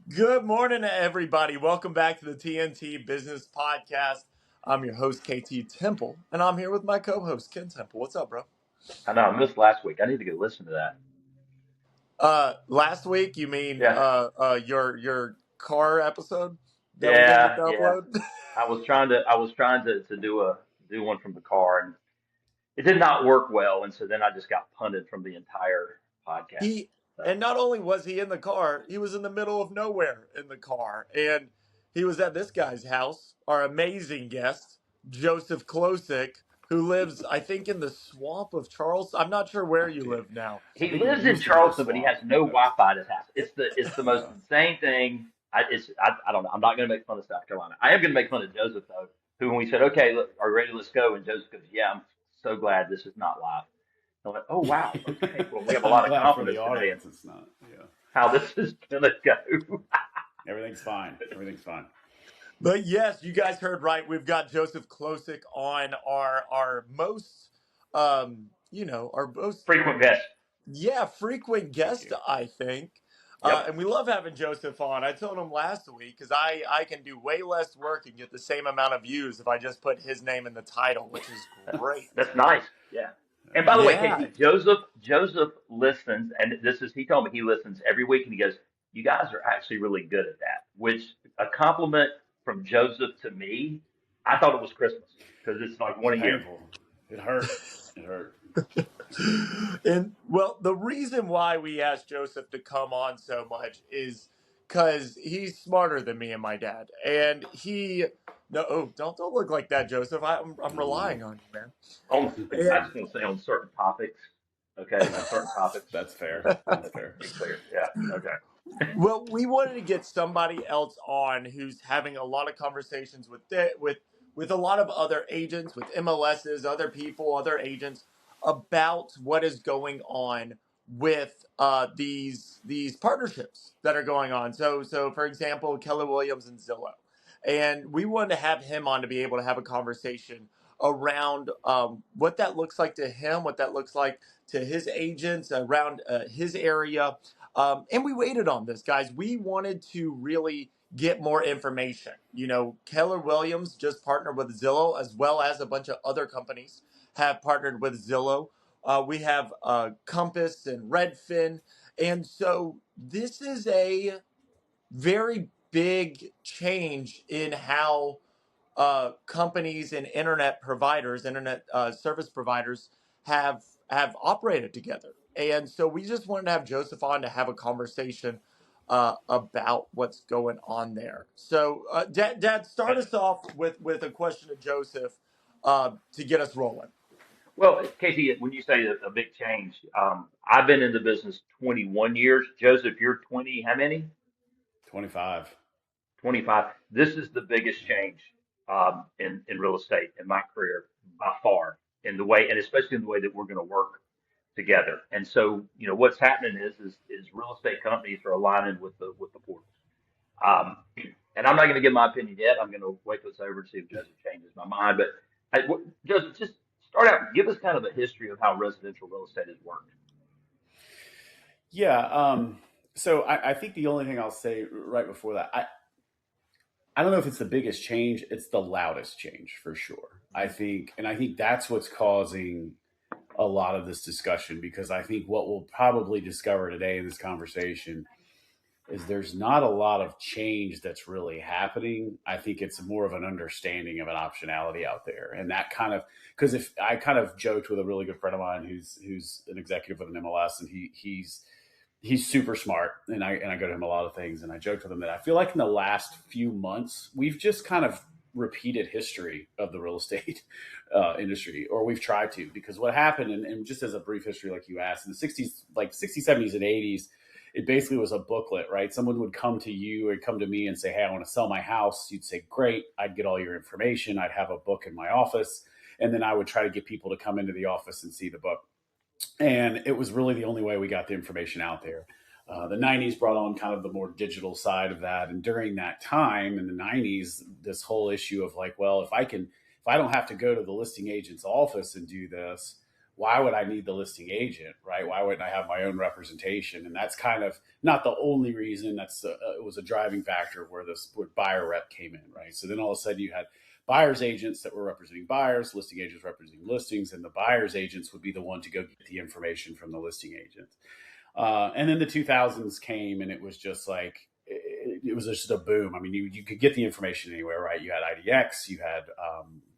Good morning, everybody. Welcome back to the TNT Business Podcast. I'm your host, KT Temple, and I'm here with my co-host, Ken Temple. What's up, bro? I know I missed last week. I need to go listen to that. Last week, you mean Yeah, your car episode that we didn't get yeah, to yeah. upload? I was trying to do one from the car, and it did not work well. And so then I just got punted from the entire podcast. He So and not only was he in the car, he was in the middle of nowhere in the car, and he was at this guy's house. Our amazing guest, Joseph Klosik, who lives, I think, in the swamp of Charles. I'm not sure where you Dude, live now. I he think it lives in used to be a Charleston, but he swamp, has no but Wi-Fi at his house. It's the most yeah. insane thing. I don't know. I'm not going to make fun of South Carolina. I am going to make fun of Joseph though, who when we said, okay, look, are you ready? Let's go. And Joseph goes, yeah, I'm so glad this is not live. I went, oh wow, okay. Well, we have a I'm lot of glad for the confidence today in audience it's not. Yeah. how this is going to go. Everything's fine. Everything's fine. But yes, you guys heard right. We've got Joseph Klosik on our most our most Frequent guest. frequent Thank guest, you. I think. Yep. And we love having Joseph on. I told him last week because I can do way less work and get the same amount of views if I just put his name in the title, which is great. That's nice. Yeah. And by the way, Yeah. Casey, Joseph listens, and he told me he listens every week, and he goes, "You guys are actually really good at that," which a compliment from Joseph to me. I thought it was Christmas because it's like It's one a year. painful. It hurt. It hurt. And well, the reason why we asked Joseph to come on so much is because he's smarter than me and my dad. And he no, oh, don't look like that, Joseph. I'm relying on you, man. I And just want to say on certain topics. Okay, on certain topics. That's fair. That's Let's fair. be clear. Yeah. Okay. well, we wanted to get somebody else on who's having a lot of conversations with a lot of other agents, with MLSs, other people, other agents about what is going on with these partnerships that are going on. So for example, Keller Williams and Zillow, and we wanted to have him on to be able to have a conversation around what that looks like to him, what that looks like to his agents around his area, and we waited on this, guys. We wanted to really get more information. You know, Keller Williams just partnered with Zillow, as well as a bunch of other companies have partnered with Zillow. We have Compass and Redfin. And so this is a very big change in how companies and internet service providers have operated together. And so we just wanted to have Joseph on to have a conversation about what's going on there. So, Dad, start us off with a question to Joseph to get us rolling. Well, Casey, when you say a big change, I've been in the business 21 years. Joseph, you're 20, how many? 25. 25. This is the biggest change in real estate in my career by far, in the way, and especially in the way that we're going to work together. And so, what's happening is real estate companies are aligning with the portals. Um, and I'm not going to give my opinion yet. I'm going to wait till it's over to see if Joseph changes my mind. But Joseph, just start out, give us kind of a history of how residential real estate has worked. Yeah. So I think the only thing I'll say right before that, I don't know if it's the biggest change. It's the loudest change for sure. I think that's what's causing a lot of this discussion because I think what we'll probably discover today in this conversation is there's not a lot of change that's really happening. I think it's more of an understanding of an optionality out there, and that kind of because if I kind of joked with a really good friend of mine who's an executive with an MLS, and he's super smart, and I go to him a lot of things, and I joked with him that I feel like in the last few months we've just kind of repeated history of the real estate industry, or we've tried to, because what happened, and just as a brief history, like you asked, in the 60s, like 60s, 70s, and 80s, it basically was a booklet, right? Someone would come to you or come to me and say, hey, I want to sell my house. You'd say, great. I'd get all your information. I'd have a book in my office. And then I would try to get people to come into the office and see the book. And it was really the only way we got the information out there. The 90s brought on kind of the more digital side of that. And during that time in the 90s, this whole issue of like, well, if I don't have to go to the listing agent's office and do this, why would I need the listing agent, right? Why wouldn't I have my own representation? And that's kind of not the only reason. It was a driving factor where buyer rep came in, right? So then all of a sudden you had buyers agents that were representing buyers, listing agents representing listings, and the buyers agents would be the one to go get the information from the listing agents. And then the 2000s came, and it was just like it was just a boom. I mean, you could get the information anywhere, right? You had IDX, you had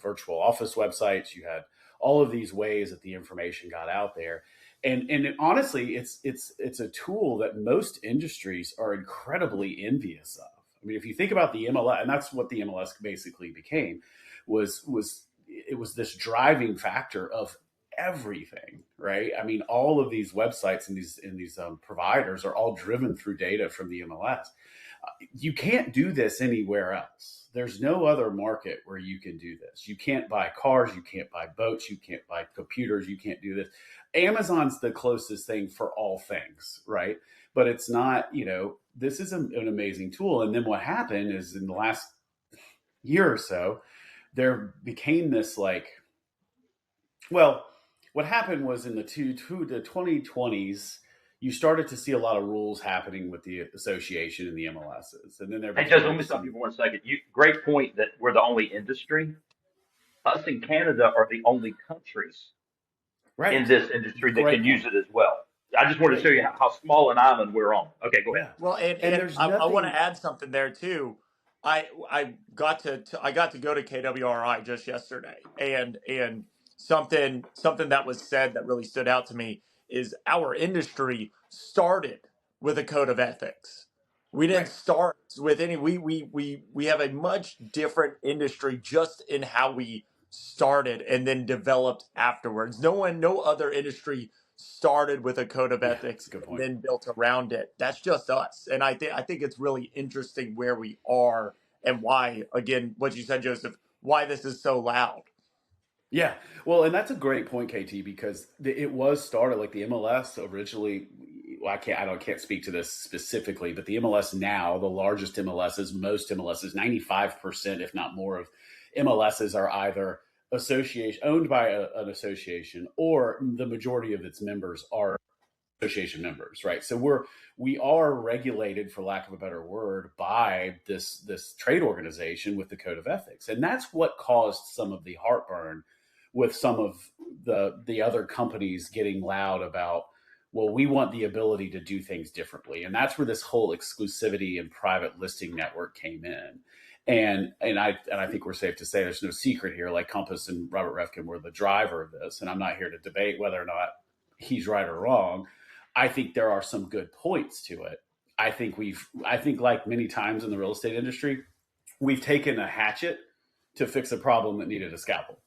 virtual office websites, you had all of these ways that the information got out there. And honestly, it's a tool that most industries are incredibly envious of. I mean, if you think about the MLS, and that's what the MLS basically became, was it was this driving factor of everything, right? I mean, all of these websites and these providers are all driven through data from the MLS. You can't do this anywhere else. There's no other market where you can do this. You can't buy cars, you can't buy boats, you can't buy computers, you can't do this. Amazon's the closest thing for all things, right? But it's not, this is an amazing tool. And then what happened is in the last year or so, there became this what happened was in the 2020s, you started to see a lot of rules happening with the association and the MLSs. And then there Hey, Joseph, let me stop you for 1 second. Great point that we're the only industry. Us in Canada are the only countries in this industry that can use it as well. I just wanted to show you how small an island we're on. Okay, go ahead. Well, and I want to add something there too. I got to go to KWRI just yesterday, and something that was said that really stood out to me is our industry started with a code of ethics. We didn't start with any. We have a much different industry just in how we started and then developed afterwards. No other industry started with a code of ethics and then built around it. That's just us. And I think it's really interesting where we are and why, again, what you said, Joseph, why this is so loud. Yeah. Well, and that's a great point, KT, because it was started like the MLS originally. Well, I can't speak to this specifically, but the MLS now, the largest MLSs, most MLSs, 95%, if not more of MLSs are either owned by an association, or the majority of its members are association members, right? So we are regulated, for lack of a better word, by this trade organization with the code of ethics. And that's what caused some of the heartburn with some of the other companies getting loud about, well, we want the ability to do things differently. And that's where this whole exclusivity and private listing network came in. And I think we're safe to say there's no secret here, like Compass and Robert Refkin were the driver of this. And I'm not here to debate whether or not he's right or wrong. I think there are some good points to it. I think like many times in the real estate industry, we've taken a hatchet to fix a problem that needed a scalpel.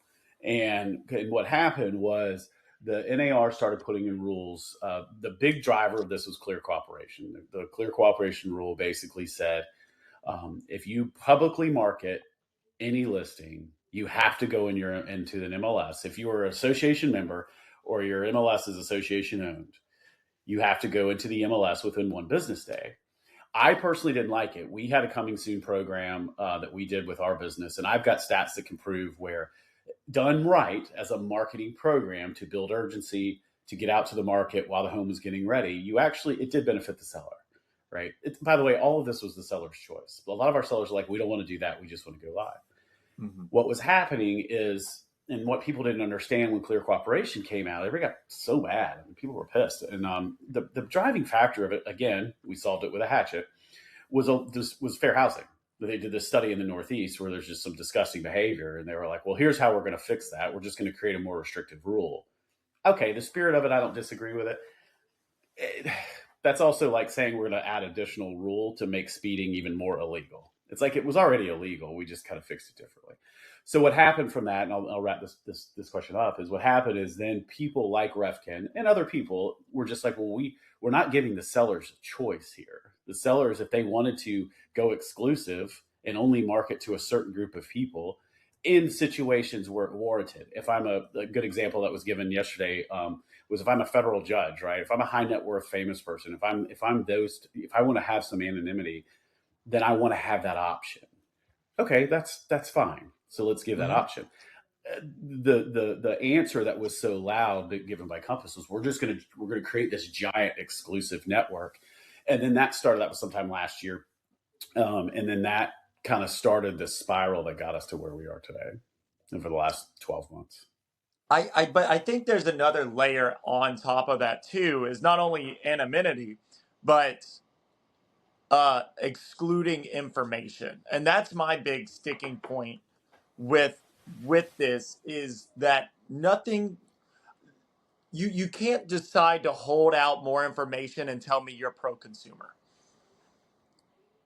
And what happened was the NAR started putting in rules. The big driver of this was clear cooperation. The clear cooperation rule basically said, if you publicly market any listing, you have to go into an MLS. If you are an association member or your MLS is association owned, you have to go into the MLS within 1 business day. I personally didn't like it. We had a coming soon program that we did with our business, and I've got stats that can prove where done right as a marketing program to build urgency, to get out to the market while the home is getting ready, it did benefit the seller, right? By the way, all of this was the seller's choice. A lot of our sellers are like, we don't want to do that. We just want to go live. Mm-hmm. What was happening is, and what people didn't understand when Clear Cooperation came out, everybody got so mad. I mean, people were pissed. And the driving factor of it, again, we solved it with a hatchet, was fair housing. They did this study in the Northeast where there's just some disgusting behavior. And they were like, well, here's how we're going to fix that. We're just going to create a more restrictive rule. Okay, the spirit of it, I don't disagree with it. That's also like saying we're going to add additional rule to make speeding even more illegal. It's like it was already illegal. We just kind of fixed it differently. So what happened from that, and I'll wrap this question up, is what happened is then people like Refkin and other people were just like, well, we're not giving the sellers a choice here. The sellers, if they wanted to go exclusive and only market to a certain group of people in situations where it warranted. If I'm a good example that was given yesterday was if I'm a federal judge, right? If I'm a high net worth famous person, if I want to have some anonymity, then I want to have that option. Okay, that's fine. So let's give that option. the answer that was so loud given by Compass was we're going to create this giant exclusive network, and then that was sometime last year, and then that kind of started this spiral that got us to where we are today, and for the last 12 months. But I think there's another layer on top of that too, is not only anonymity, but excluding information. And that's my big sticking point with this, is that nothing, you can't decide to hold out more information and tell me you're pro consumer.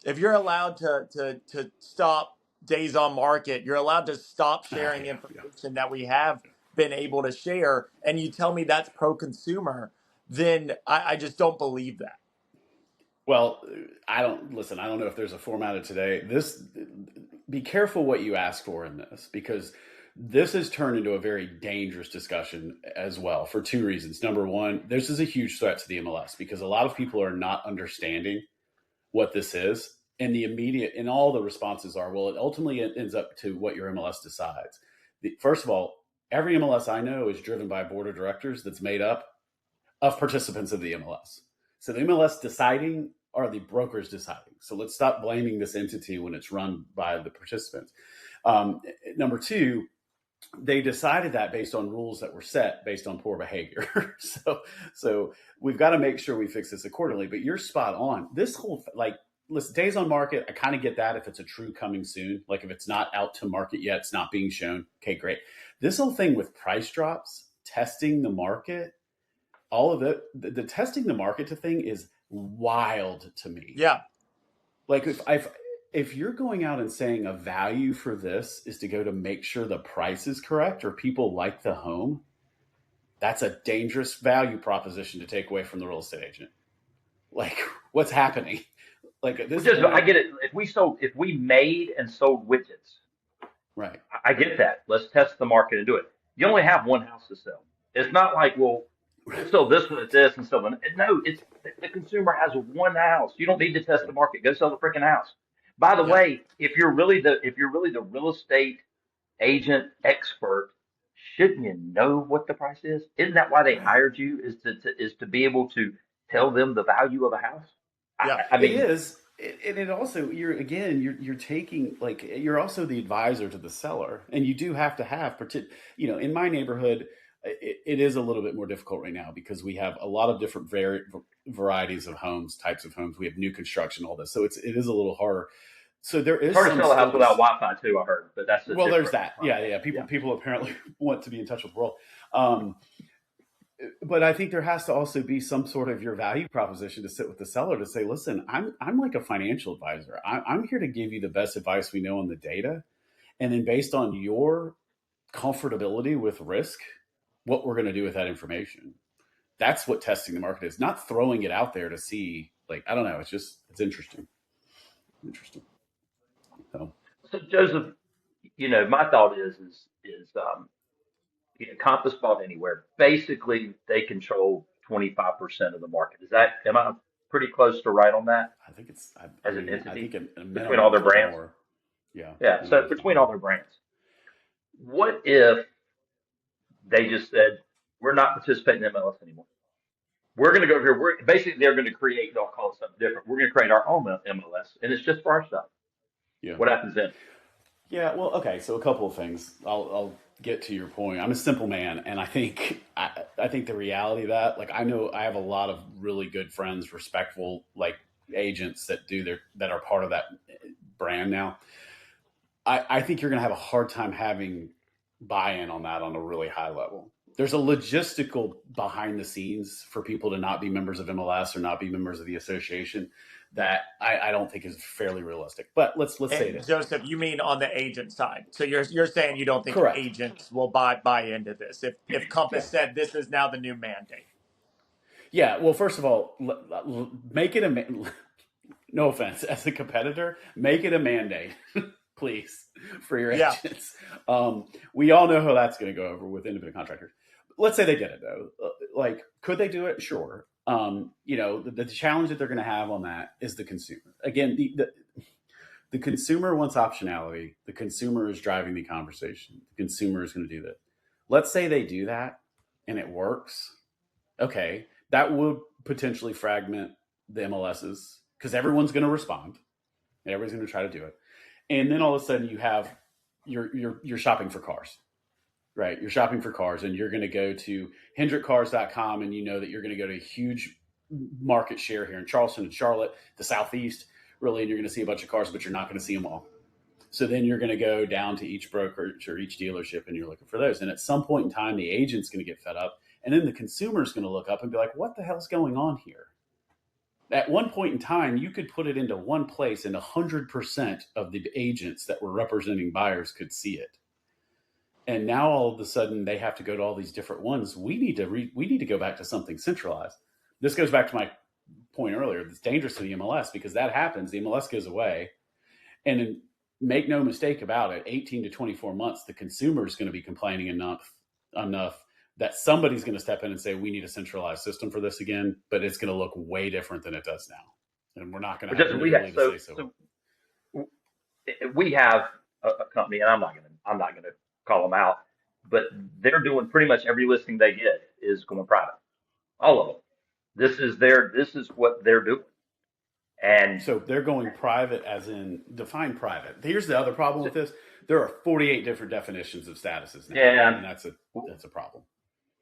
If you're allowed to stop days on market, you're allowed to stop sharing information that we have been able to share, and you tell me that's pro consumer, then I just don't believe that. Well, I don't know if there's a format today. Be careful what you ask for in this, because this has turned into a very dangerous discussion as well, for two reasons. Number one, this is a huge threat to the MLS because a lot of people are not understanding what this is. And all the responses are, well, it ultimately ends up to what your MLS decides. First of all, every MLS I know is driven by a board of directors that's made up of participants of the MLS. So the MLS deciding are the brokers deciding. So let's stop blaming this entity when it's run by the participants. Number two, they decided that based on rules that were set based on poor behavior. So we've got to make sure we fix this accordingly. But you're spot on. This whole, listen, days on market, I kind of get that if it's a true coming soon. Like if it's not out to market yet, it's not being shown. Okay, great. This whole thing with price drops, testing the market, all of it, the testing the market thing is wild to me. Yeah. Like if you're going out and saying a value for this is to go to make sure the price is correct or people like the home, that's a dangerous value proposition to take away from the real estate agent. Like, what's happening? Like this. I get it. If we made and sold widgets, right? I get that. Let's test the market and do it. You only have one house to sell. It's not like, well, we'll sell this one at this and sell one. No, it's the consumer has one house. You don't need to test the market. Go sell the freaking house. By the way, if you're really the real estate agent expert, shouldn't you know what the price is? Isn't that why they hired you? Is to be able to tell them the value of a house? Yeah, I mean, it is. And it also, you're taking, like, you're also the advisor to the seller, and you do have to have, in my neighborhood, it is a little bit more difficult right now because we have a lot of different varieties of homes, types of homes. We have new construction, all this, so it is a little harder. So there is hard to sell a house without Wi-Fi too, I heard, but that's there's that. Yeah. People apparently want to be in touch with the world. But I think there has to also be some sort of your value proposition to sit with the seller to say, listen, I'm like a financial advisor. I'm here to give you the best advice we know on the data. And then based on your comfortability with risk, what we're going to do with that information. That's what testing the market is, not throwing it out there to see, like, I don't know. It's interesting. So Joseph, my thought is Compass Bought Anywhere. Basically, they control 25% of the market. Am I pretty close to right on that? I think it's as an entity between all their brands. More. Yeah. Yeah. So between all their brands, what if they just said, we're not participating in MLS anymore? We're going to go here. They're going to create, they'll call it something different. We're going to create our own MLS, and it's just for our stuff. Yeah. What happens then? Yeah, well, okay. So a couple of things. I'll get to your point. I'm a simple man, and I think the reality of that, like, I know I have a lot of really good friends, respectful, like, agents that are part of that brand now. I think you're going to have a hard time having buy-in on that on a really high level. There's a logistical behind the scenes for people to not be members of MLS or not be members of the association that I don't think is fairly realistic. But let's say this. Joseph, you mean on the agent side? So you're saying you don't think Correct. agents will buy into this if Compass said this is now the new mandate? Yeah. Well, first of all, make it no offense, as a competitor, make it a mandate, please, for your agents. We all know how that's going to go over with independent contractors. Let's say they did it though. Like, could they do it? Sure. The challenge that they're going to have on that is the consumer. Again, The consumer wants optionality. The consumer is driving the conversation. The consumer is going to do that. Let's say they do that and it works. Okay, that would potentially fragment the MLSs because everyone's going to respond. And everybody's going to try to do it. And then all of a sudden you have you're shopping for cars. Right, you're shopping for cars, and you're going to go to HendrickCars.com, and you know that you're going to go to a huge market share here in Charleston and Charlotte, the Southeast, really, and you're going to see a bunch of cars, but you're not going to see them all. So then you're going to go down to each brokerage or each dealership, and you're looking for those. And at some point in time, the agent's going to get fed up, and then the consumer's going to look up and be like, "What the hell's going on here?" At one point in time, you could put it into one place, and 100% of the agents that were representing buyers could see it. And now all of a sudden they have to go to all these different ones. We need to go back to something centralized. This goes back to my point earlier. It's dangerous to the MLS because that happens. The MLS goes away, and make no mistake about it, 18 to 24 months, the consumer is going to be complaining enough that somebody's going to step in and say, we need a centralized system for this again, but it's going to look way different than it does now. And we're not going to have the ability to say so. We have a company, and I'm not going to call them out, but they're doing pretty much every listing they get is going private. All of them. This is what they're doing. And so they're going private as in define private. Here's the other problem with this. There are 48 different definitions of statuses now. Yeah. And that's a problem.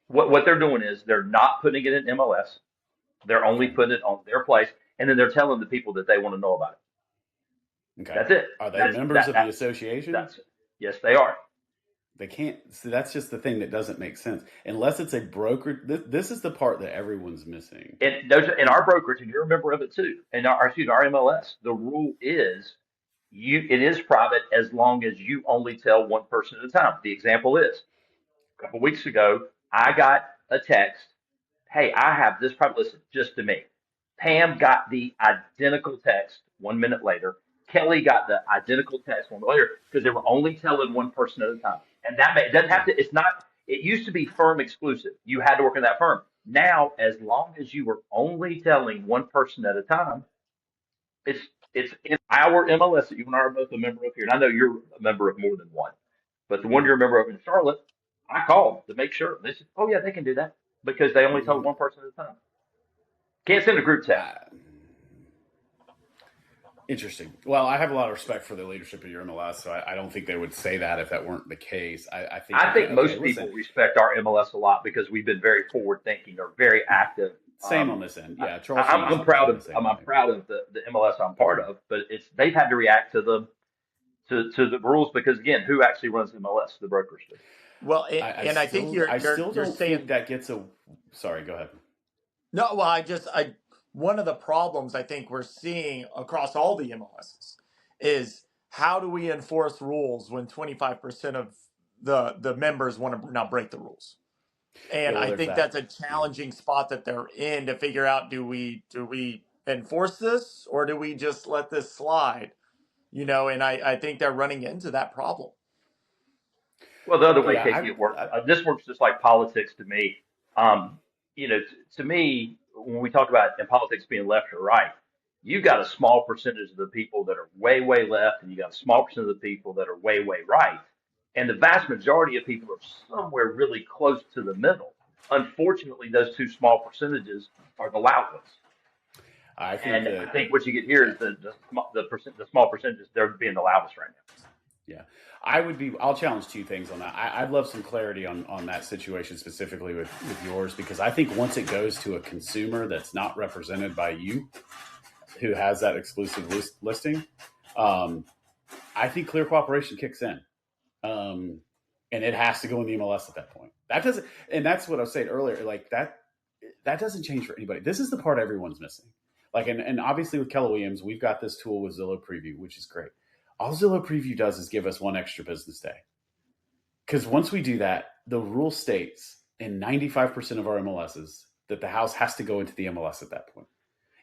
What they're doing is they're not putting it in MLS. They're only putting it on their place. And then they're telling the people that they want to know about it. Okay. That's it. Are they members of the association? Yes, they are. They can't. So that's just the thing that doesn't make sense. Unless it's a broker. This is the part that everyone's missing. In our brokerage, and you're a member of it too, and our MLS, the rule is it is private as long as you only tell one person at a time. The example is a couple of weeks ago, I got a text, hey, I have this private listed just to me. Pam got the identical text 1 minute later. Kelly got the identical text 1 minute later because they were only telling one person at a time. And it doesn't have to, it used to be firm exclusive. You had to work in that firm. Now, as long as you were only telling one person at a time, it's in our MLS that you and I are both a member of here. And I know you're a member of more than one, but the one you're a member of in Charlotte, I called to make sure. They said, oh yeah, they can do that because they only tell one person at a time. Can't send a group text. Interesting. Well, I have a lot of respect for the leadership of your MLS, so I don't think they would say that if that weren't the case. I think most people respect our MLS a lot because we've been very forward thinking or very active. Same on this end. Yeah, I'm proud of the MLS I'm part of, but they've had to react to the rules because again, who actually runs the MLS? The brokers do. Well, I think you're don't saying think that gets a. Sorry, go ahead. No, well, one of the problems I think we're seeing across all the MLSs is how do we enforce rules when 25% of the members want to not break the rules? And I think that's a challenging spot that they're in to figure out, do we enforce this or do we just let this slide? And I think they're running into that problem. Well, the other way, Casey, it works. This works just like politics to me. To me, when we talk about in politics being left or right, you've got a small percentage of the people that are way, way left, and you got a small percentage of the people that are way, way right. And the vast majority of people are somewhere really close to the middle. Unfortunately, those two small percentages are the loud ones. I think what you get here is the small percentages, they're being the loudest right now. Yeah. I'll challenge two things on that. I'd love some clarity on that situation specifically with yours, because I think once it goes to a consumer that's not represented by you, who has that exclusive listing, I think clear cooperation kicks in. And it has to go in the MLS at that point. And that's what I was saying earlier, like that doesn't change for anybody. This is the part everyone's missing. Like, and obviously with Keller Williams, we've got this tool with Zillow Preview, which is great. All Zillow Preview does is give us one extra business day. Because once we do that, the rule states in 95% of our MLSs that the house has to go into the MLS at that point.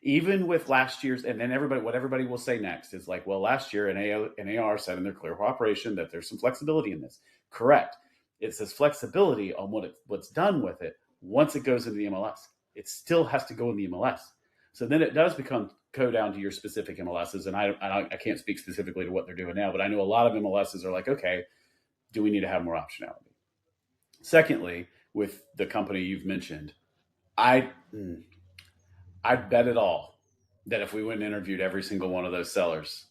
Even with last year's, and then what everybody will say next is like, well, last year an AR said in their clear cooperation that there's some flexibility in this. Correct. It says flexibility on what's done with it once it goes into the MLS. It still has to go in the MLS. So then it does become go down to your specific MLSs, and I can't speak specifically to what they're doing now, but I know a lot of MLSs are like, okay, do we need to have more optionality? Secondly, with the company you've mentioned, I'd bet it all that if we went and interviewed every single one of those sellers,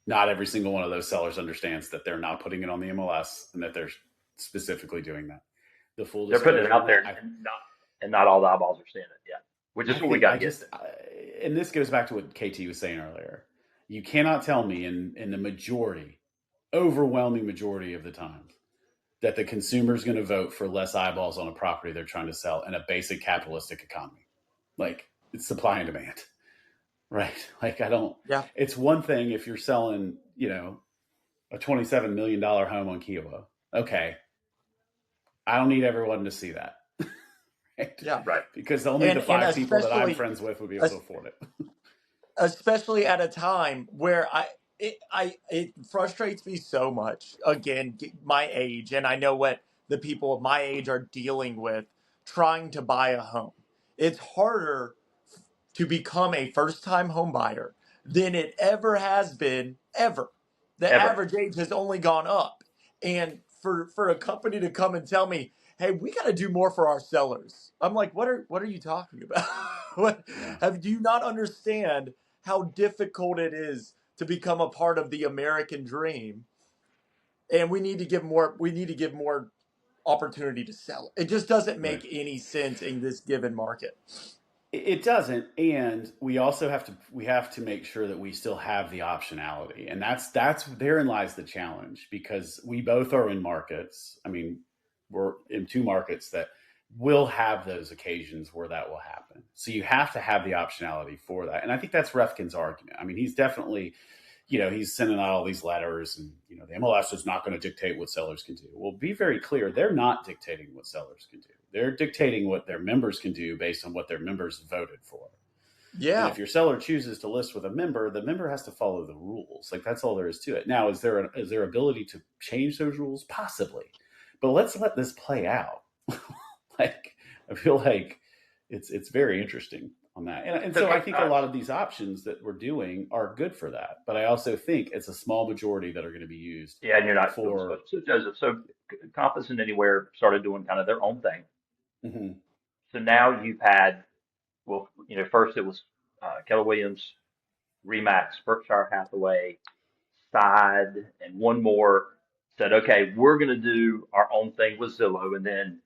not every single one of those sellers understands that they're not putting it on the MLS and that they're specifically doing that. The full They're putting it out there, that, and not all the eyeballs are seeing it. Yeah, which is what we got to get to. And this goes back to what KT was saying earlier. You cannot tell me in the majority, overwhelming majority of the time, that the consumer is going to vote for less eyeballs on a property they're trying to sell in a basic capitalistic economy. Like, it's supply and demand, right? Like, it's one thing if you're selling, a $27 million home on Kiowa. Okay. I don't need everyone to see that. Right? Yeah. Right. Because only the 5 people that I'm friends with would be able to afford it. Especially at a time where it frustrates me so much. Again, my age, and I know what the people of my age are dealing with trying to buy a home. It's harder to become a first-time home buyer than it ever has been, ever. The average age has only gone up. And for a company to come and tell me, hey, we got to do more for our sellers. I'm like, what are you talking about? Do you not understand how difficult it is to become a part of the American dream? And we need to give more opportunity to sell. It just doesn't make any sense in this given market. It doesn't, and we also have to make sure that we still have the optionality, and that's therein lies the challenge, because we both are in markets. I mean, we're in 2 markets that will have those occasions where that will happen. So you have to have the optionality for that, and I think that's Refkin's argument. I mean, he's definitely, he's sending out all these letters, and the MLS is not going to dictate what sellers can do. Well, be very clear, they're not dictating what sellers can do. They're dictating what their members can do based on what their members voted for. Yeah. And if your seller chooses to list with a member, the member has to follow the rules. Like, that's all there is to it. Now, is there ability to change those rules? Possibly. But let's let this play out. Like, I feel like it's very interesting on that. And so I think a lot of these options that we're doing are good for that. But I also think it's a small majority that are going to be used. Yeah, and you're not so Joseph. So Compass and Anywhere started doing kind of their own thing. Mm-hmm. So now you've had, first it was Keller Williams, Remax, Berkshire Hathaway, Side, and one more said, okay, we're going to do our own thing with Zillow. And then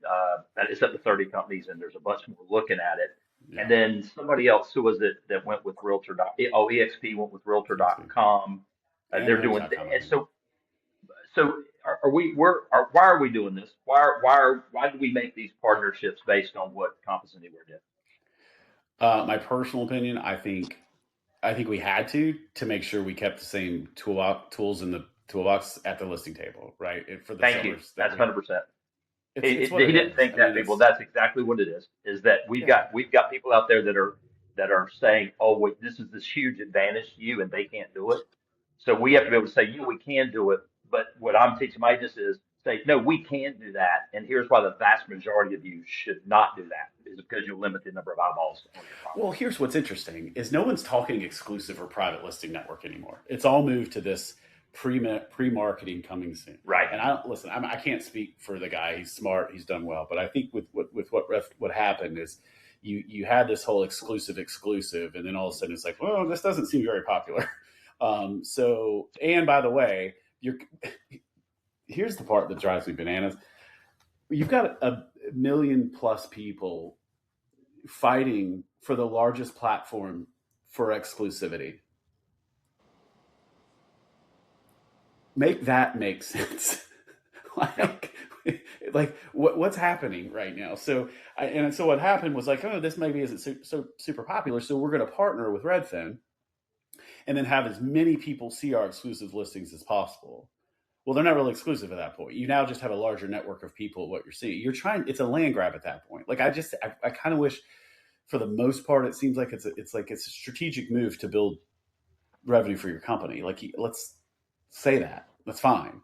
it's up to 30 companies, and there's a bunch more looking at it. Yeah. And then somebody else, who was it that went with Realtor? EXP went with Realtor.com. They're doing it. And so why are we doing this? Why do we make these partnerships based on what Compass Anywhere did? My personal opinion, I think we had to make sure we kept the same tools in the toolbox at the listing table, right? For the Thank you. That's 100%. He didn't think that, people. That's exactly what it is. Is that we've got people out there that are saying, oh wait, this is this huge advantage to you, and they can't do it. So we have to be able to say, we can do it. But what I'm teaching my agents is say, no, we can do that. And here's why the vast majority of you should not do that, is because you'll limit the number of eyeballs on your property. Well, here's what's interesting is no one's talking exclusive or private listing network anymore. It's all moved to this pre-marketing coming soon. Right. And I can't speak for the guy. He's smart. He's done well. But I think with what happened is you had this whole exclusive, and then all of a sudden it's like, well, this doesn't seem very popular. And by the way, here's the part that drives me bananas. You've got 1 million plus people fighting for the largest platform for exclusivity. Make that make sense. like what's happening right now? So what happened was like, oh, this maybe isn't so super popular, so we're going to partner with Redfin and then have as many people see our exclusive listings as possible. Well, they're not really exclusive at that point. You now just have a larger network of people. What you're seeing, it's a land grab at that point. Like I kind of wish, for the most part, it seems like it's a strategic move to build revenue for your company. Like, let's say that. That's fine.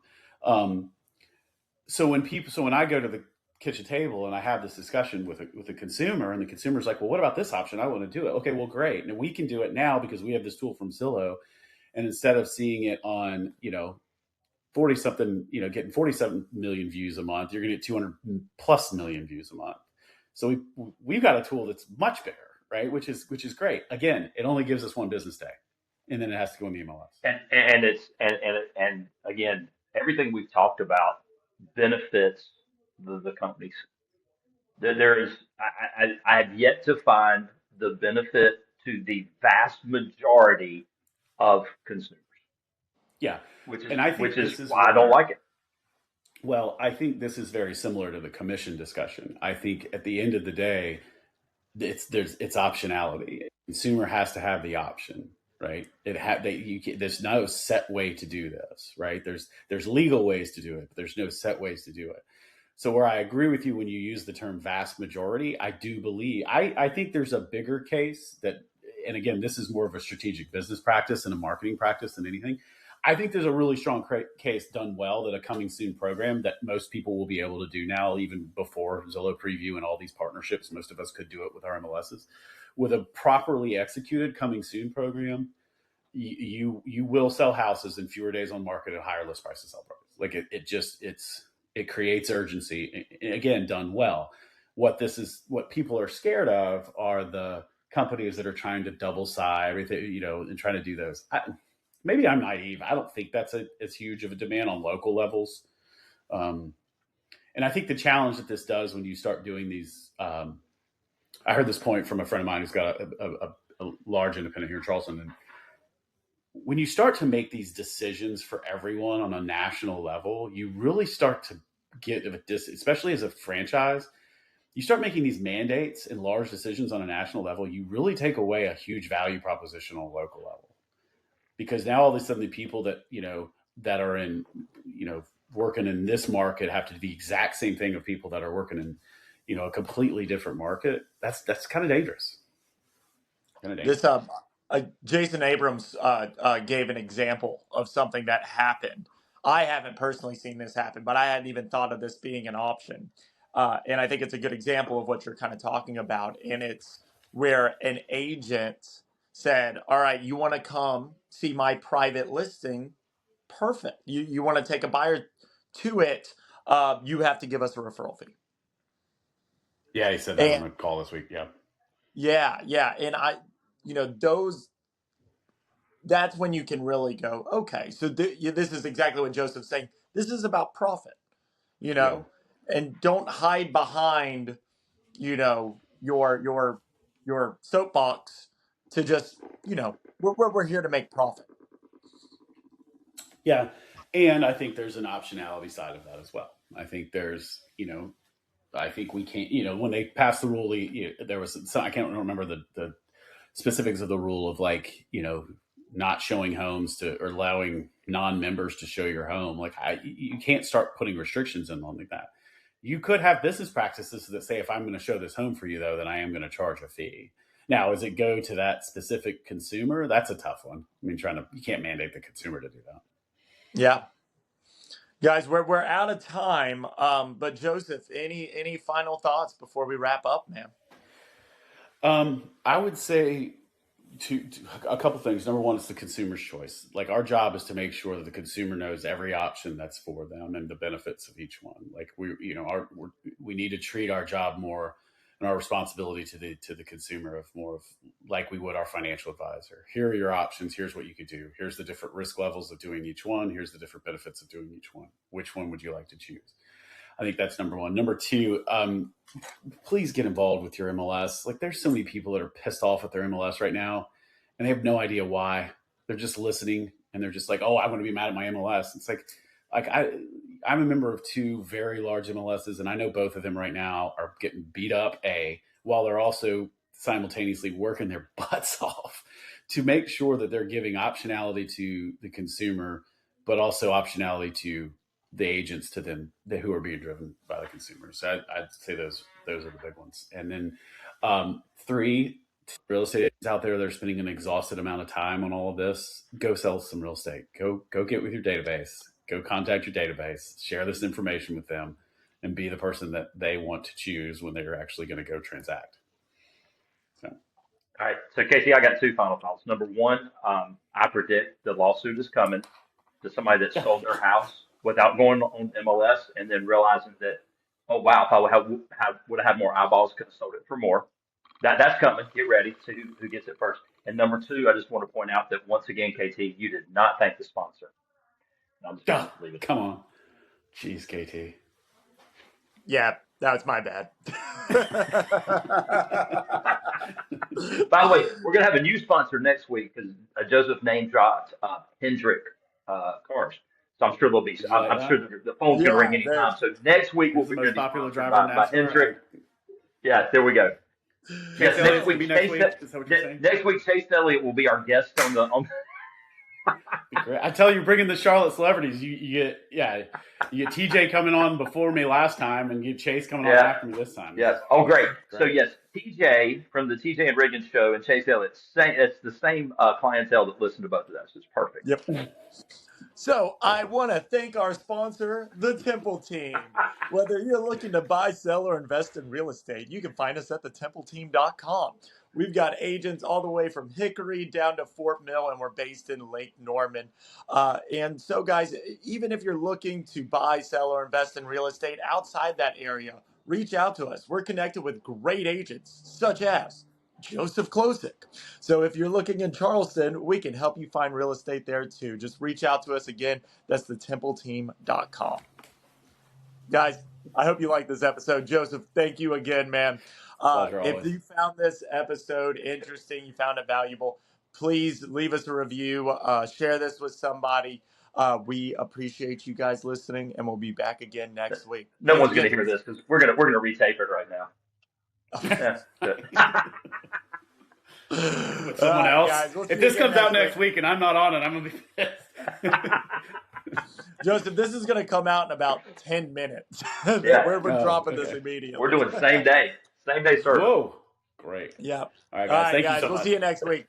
So when I go to the kitchen table and I have this discussion with a consumer, and the consumer's like, well, what about this option? I want to do it. Okay, well, great. And we can do it now because we have this tool from Zillow. And instead of seeing it on, 40 something, getting 47 million views a month, you're going to get 200 plus million views a month. So we've got a tool that's much bigger, right? Which is great. Again, it only gives us one business day, and then it has to go in the MLS. And again, everything we've talked about benefits the companies. There is, I have yet to find the benefit to the vast majority of consumers. Yeah, which is and I think which is this is why I don't like it. Well, I think this is very similar to the commission discussion. I think at the end of the day, it's optionality. Consumer has to have the option, right? There's no set way to do this, right? There's legal ways to do it, but there's no set ways to do it. So where I agree with you when you use the term vast majority, I do believe I think there's a bigger case that, and again, this is more of a strategic business practice and a marketing practice than anything. I think there's a really strong case done well that a coming soon program that most people will be able to do now, even before Zillow Preview and all these partnerships. Most of us could do it with our MLSs. With a properly executed coming soon program, you will sell houses in fewer days on market at higher list prices sell prices. Like it creates urgency. Again, done well. What people are scared of are the companies that are trying to double side everything, and trying to do those. Maybe I'm naive. I don't think that's as huge of a demand on local levels. And I think the challenge that this does when you start doing these, I heard this point from a friend of mine who's got a large independent here in Charleston. And when you start to make these decisions for everyone on a national level, you really start to get, especially as a franchise, you start making these mandates and large decisions on a national level, you really take away a huge value proposition on a local level. Because now all of a sudden the people that, that are in, working in this market have to do the exact same thing of people that are working in, a completely different market. That's kind of dangerous. This Jason Abrams gave an example of something that happened. I haven't personally seen this happen, but I hadn't even thought of this being an option. And I think it's a good example of what you're kind of talking about. And it's where an agent said, all right, you want to come see my private listing? Perfect. You want to take a buyer to it? You have to give us a referral fee. Yeah, he said that on a call this week. Yeah. Yeah. And that's when you can really go, okay, so this is exactly what Joseph's saying. This is about profit, and don't hide behind, your soapbox to just, we're here to make profit. Yeah. And I think there's an optionality side of that as well. I think there's, I think we can't, when they passed the rule, there was some, I can't remember the specifics of the rule of not showing homes or allowing non-members to show your home. Like you can't start putting restrictions in on like that. You could have business practices that say, if I'm going to show this home for you though, then I am going to charge a fee. Now, as it go to that specific consumer, that's a tough one. I mean, you can't mandate the consumer to do that. Yeah. Guys, we're out of time. But Joseph, any final thoughts before we wrap up, man? I would say to a couple things. Number one, it's the consumer's choice. Like our job is to make sure that the consumer knows every option that's for them and the benefits of each one. Like we need to treat our job more and our responsibility to the consumer of more of like we would our financial advisor. Here are your options. Here's what you could do. Here's the different risk levels of doing each one. Here's the different benefits of doing each one. Which one would you like to choose? I think that's number one. Number two, please get involved with your MLS. Like there's so many people that are pissed off at their MLS right now and they have no idea why. They're just listening and they're just like, oh, I'm going to be mad at my MLS. It's like I'm a member of two very large MLSs, and I know both of them right now are getting beat up, while they're also simultaneously working their butts off to make sure that they're giving optionality to the consumer, but also optionality to the agents to them who are being driven by the consumers. So I'd say those are the big ones. And then three, real estate agents out there, they're spending an exhausted amount of time on all of this. Go sell some real estate. Go get with your database. Go contact your database. Share this information with them. and be the person that they want to choose when they're actually going to go transact. So, All right. So, Casey, I got two final thoughts. Number one, I predict the lawsuit is coming to somebody that sold their house without going on MLS and then realizing that, oh, wow, if I would have had more eyeballs, could have sold it for more. That's coming. Get ready. See who gets it first. And number two, I just want to point out that once again, KT, you did not thank the sponsor. And I'm just going to leave it. Come on. Jeez, KT. Yeah, that was my bad. By the way, we're going to have a new sponsor next week because Joseph name dropped Hendrick Cars. So I'm sure there'll be. I'm sure the phone's going to ring anytime. So next week we'll be the most popular driver by Hendrick. Yeah, there we go. Yes, next week. Next week, Chase Elliott will be our guest on the. I tell you, bringing the Charlotte celebrities, you get TJ coming on before me last time, and you get Chase coming on after me this time. Yes. Oh, great. So yes, TJ from the TJ and Riggins show and Chase Elliott. It's the same clientele that listen to both of those. It's perfect. Yep. So I want to thank our sponsor, the Temple Team. Whether you're looking to buy, sell, or invest in real estate, you can find us at thetempleteam.com. We've got agents all the way from Hickory down to Fort Mill, and we're based in Lake Norman. And so, guys, even if you're looking to buy, sell, or invest in real estate outside that area, reach out to us. We're connected with great agents, such as Joseph Klosik. So if you're looking in Charleston, we can help you find real estate there too. Just reach out to us again. That's thetempleteam.com. Guys, I hope you liked this episode. Joseph, thank you again, man. If you found this episode interesting, you found it valuable, please leave us a review. Share this with somebody. We appreciate you guys listening, and we'll be back again next week. No one's going to hear this because we're gonna retape it right now. With someone else. Guys, if this comes out next week and I'm not on it, I'm gonna be pissed. Joseph, this is gonna come out in about 10 minutes. We're dropping this immediately. We're doing same day service. Whoa, great. Yeah. All right, guys. Thank you so much. We'll see you next week.